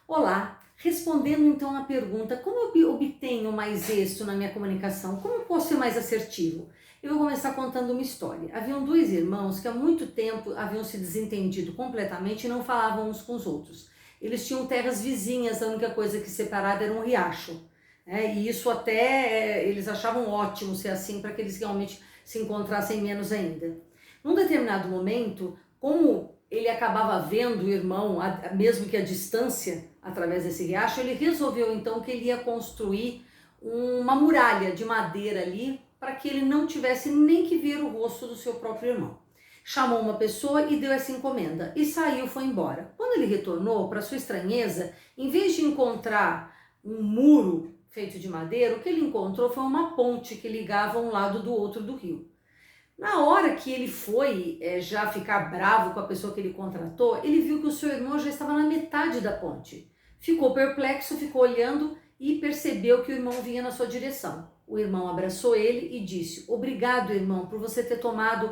Olá, respondendo então à pergunta, como eu obtenho mais êxito na minha comunicação? Como eu posso ser mais assertivo? Eu vou começar contando uma história. Haviam dois irmãos que há muito tempo haviam se desentendido completamente e não falavam uns com os outros. Eles tinham terras vizinhas, a única coisa que separava era um riacho. E isso até eles achavam ótimo ser assim, para que eles realmente se encontrassem menos ainda. Num determinado momento, como ele acabava vendo o irmão, mesmo que à distância, através desse riacho, ele resolveu então que ele ia construir uma muralha de madeira ali, para que ele não tivesse nem que ver o rosto do seu próprio irmão. Chamou uma pessoa e deu essa encomenda, e saiu, foi embora. Quando ele retornou, para sua estranheza, em vez de encontrar um muro feito de madeira, o que ele encontrou foi uma ponte que ligava um lado do outro do rio. Na hora que ele foi já ficar bravo com a pessoa que ele contratou, ele viu que o seu irmão já estava na metade da ponte. Ficou perplexo, ficou olhando e percebeu que o irmão vinha na sua direção. O irmão abraçou ele e disse: "Obrigado, irmão, por você ter tomado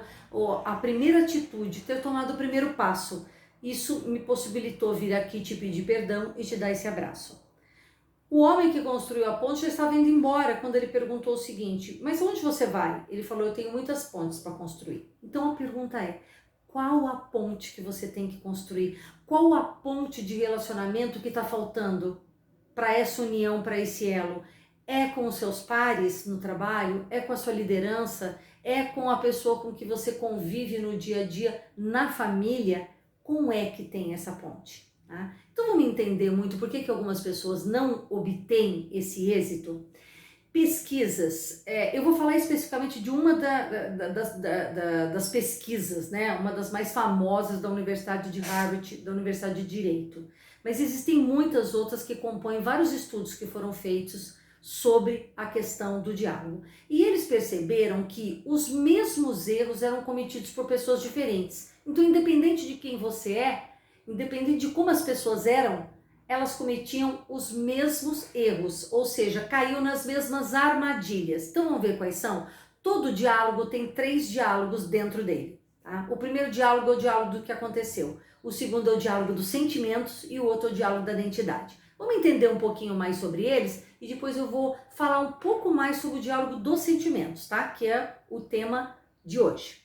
a primeira atitude, ter tomado o primeiro passo. Isso me possibilitou vir aqui te pedir perdão e te dar esse abraço." O homem que construiu a ponte já estava indo embora quando ele perguntou o seguinte: "Mas onde você vai?" Ele falou: "Eu tenho muitas pontes para construir." Então a pergunta é: qual a ponte que você tem que construir? Qual a ponte de relacionamento que está faltando para essa união, para esse elo? É com os seus pares no trabalho? É com a sua liderança? É com a pessoa com que você convive no dia a dia, na família? Como é que tem essa ponte? Tá? Então vamos entender muito por que algumas pessoas não obtêm esse êxito. Pesquisas, eu vou falar especificamente de uma das pesquisas, né? Uma das mais famosas da Universidade de Harvard, da Universidade de Direito. Mas existem muitas outras que compõem vários estudos que foram feitos sobre a questão do diálogo. E eles perceberam que os mesmos erros eram cometidos por pessoas diferentes. Então, independente de quem você é, independente de como as pessoas eram, elas cometiam os mesmos erros, ou seja, caíam nas mesmas armadilhas. Então vamos ver quais são? Todo diálogo tem 3 diálogos dentro dele. Tá? O primeiro diálogo é o diálogo do que aconteceu. O segundo é o diálogo dos sentimentos e o outro é o diálogo da identidade. Vamos entender um pouquinho mais sobre eles e depois eu vou falar um pouco mais sobre o diálogo dos sentimentos, tá? Que é o tema de hoje.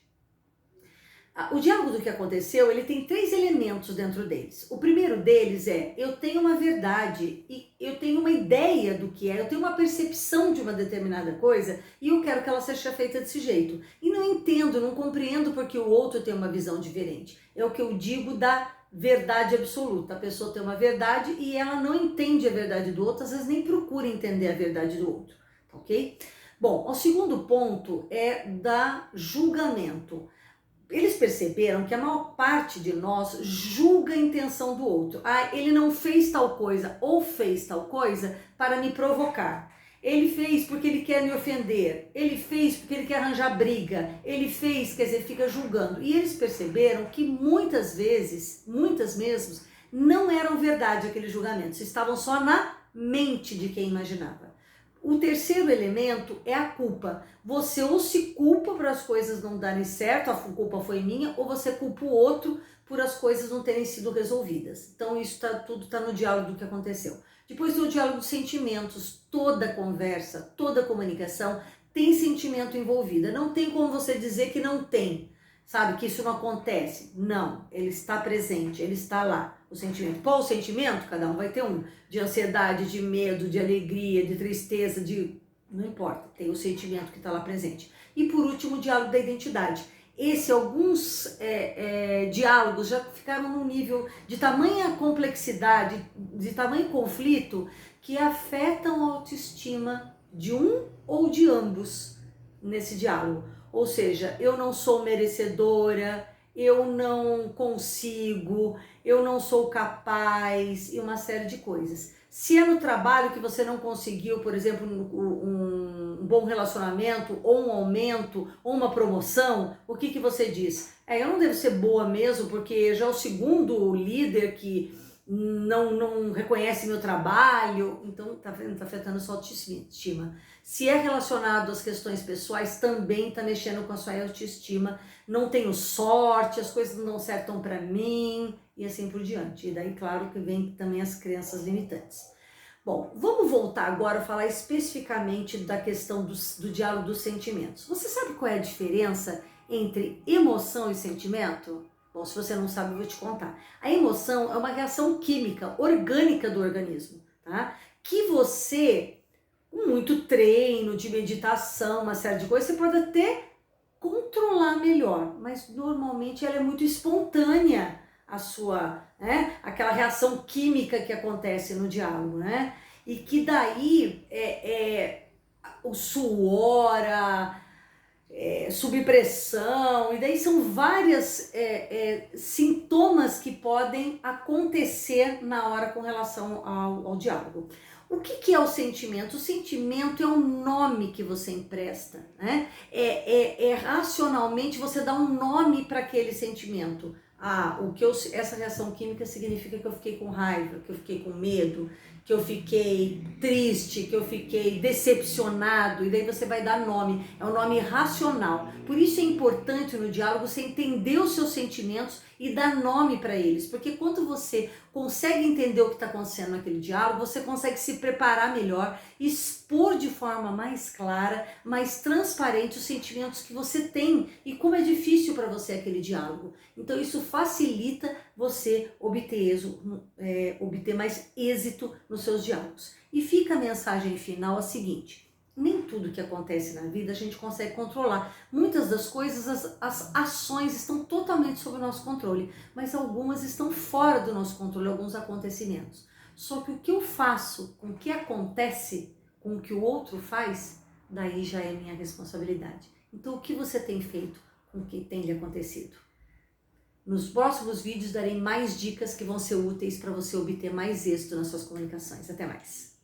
O diálogo do que aconteceu, ele tem 3 elementos dentro deles. O primeiro deles é: eu tenho uma verdade e eu tenho uma ideia do que é, eu tenho uma percepção de uma determinada coisa e eu quero que ela seja feita desse jeito. E não entendo, não compreendo porque o outro tem uma visão diferente. É o que eu digo da verdade absoluta. A pessoa tem uma verdade e ela não entende a verdade do outro, às vezes nem procura entender a verdade do outro, ok? Bom, o segundo ponto é da julgamento. Eles perceberam que a maior parte de nós julga a intenção do outro. Ah, ele não fez tal coisa ou fez tal coisa para me provocar. Ele fez porque ele quer me ofender. Ele fez porque ele quer arranjar briga. Ele fez, quer dizer, fica julgando. E eles perceberam que muitas vezes, muitas mesmo, não eram verdade aqueles julgamentos. Estavam só na mente de quem imaginava. O terceiro elemento é a culpa. Você ou se culpa por as coisas não darem certo, a culpa foi minha, ou você culpa o outro por as coisas não terem sido resolvidas. Então isso tudo está no diálogo do que aconteceu. Depois do diálogo dos sentimentos, toda conversa, toda comunicação tem sentimento envolvido. Não tem como você dizer que não tem, sabe, que isso não acontece. Não, ele está presente, ele está lá. O sentimento. Qual o sentimento? Cada um vai ter um. De ansiedade, de medo, de alegria, de tristeza, não importa. Tem o sentimento que está lá presente. E por último, o diálogo da identidade. Alguns diálogos já ficaram num nível de tamanha complexidade, de tamanho conflito, que afetam a autoestima de um ou de ambos nesse diálogo. Ou seja, eu não sou merecedora, eu não consigo, eu não sou capaz e uma série de coisas. Se é no trabalho que você não conseguiu, por exemplo, um bom relacionamento, ou um aumento, ou uma promoção, o que você diz? Eu não devo ser boa mesmo, porque já é o segundo líder que não reconhece meu trabalho, então tá afetando a sua autoestima. Se é relacionado às questões pessoais, também tá mexendo com a sua autoestima. Não tenho sorte, as coisas não acertam para mim e assim por diante. E daí, claro, que vem também as crenças limitantes. Bom, vamos voltar agora a falar especificamente da questão do diálogo dos sentimentos. Você sabe qual é a diferença entre emoção e sentimento? Bom, se você não sabe, eu vou te contar. A emoção é uma reação química, orgânica do organismo, tá? Que você, com muito treino de meditação, uma série de coisas, você pode até controlar melhor, mas normalmente ela é muito espontânea, a sua, né? Aquela reação química que acontece no diálogo, né? E que daí o suor, subpressão, e daí são vários sintomas que podem acontecer na hora com relação ao diálogo. O que é o sentimento? O sentimento é um nome que você empresta, né? Racionalmente você dá um nome para aquele sentimento. Essa reação química significa que eu fiquei com raiva, que eu fiquei com medo, que eu fiquei triste, que eu fiquei decepcionado, e daí você vai dar nome, é um nome racional. Por isso é importante no diálogo você entender os seus sentimentos e dar nome para eles, porque quando você consegue entender o que está acontecendo naquele diálogo, você consegue se preparar melhor, expor de forma mais clara, mais transparente os sentimentos que você tem e como é difícil para você aquele diálogo. Então isso facilita você obter mais êxito nos seus diálogos. E fica a mensagem final a seguinte: nem tudo que acontece na vida a gente consegue controlar. Muitas das coisas, as ações estão totalmente sob o nosso controle, mas algumas estão fora do nosso controle, alguns acontecimentos. Só que o que eu faço com o que acontece, com o que o outro faz, daí já é minha responsabilidade. Então o que você tem feito com o que tem lhe acontecido? Nos próximos vídeos darei mais dicas que vão ser úteis para você obter mais êxito nas suas comunicações. Até mais!